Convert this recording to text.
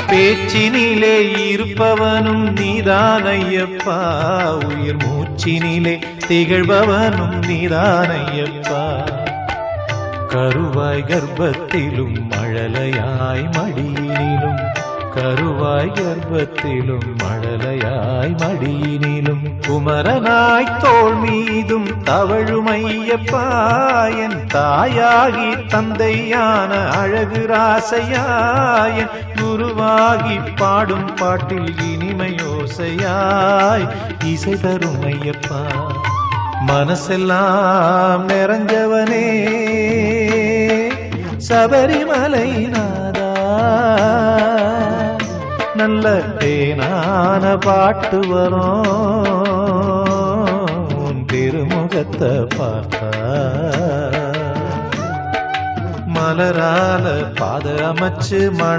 பேச்சினிலே இருப்பவனும் நீதானையப்பா, உயிர் மூச்சினிலே திகழ்பவனும் நீதானையப்பா. கருவாய் கர்ப்பத்திலும் மழலையாய் மடியினிலும், கருவாய் கர்ப்பத்திலும் மழலையாய் மடியினிலும், குமரனாய் தோள் மீதும் தவழுமையப்பா, என் தாயாகி தந்தையான அழகு ராசையாய், குருவாகி பாடும் பாட்டில் இனிமையோசையாய் இசை தருமையப்பா. மனசெல்லாம் நிறைஞ்சவனே சபரிமலை நாதா, நல்ல தேனான பாட்டு வரும் திருமுகத்தை பார்த்தா. மலரால பாத அமைச்சு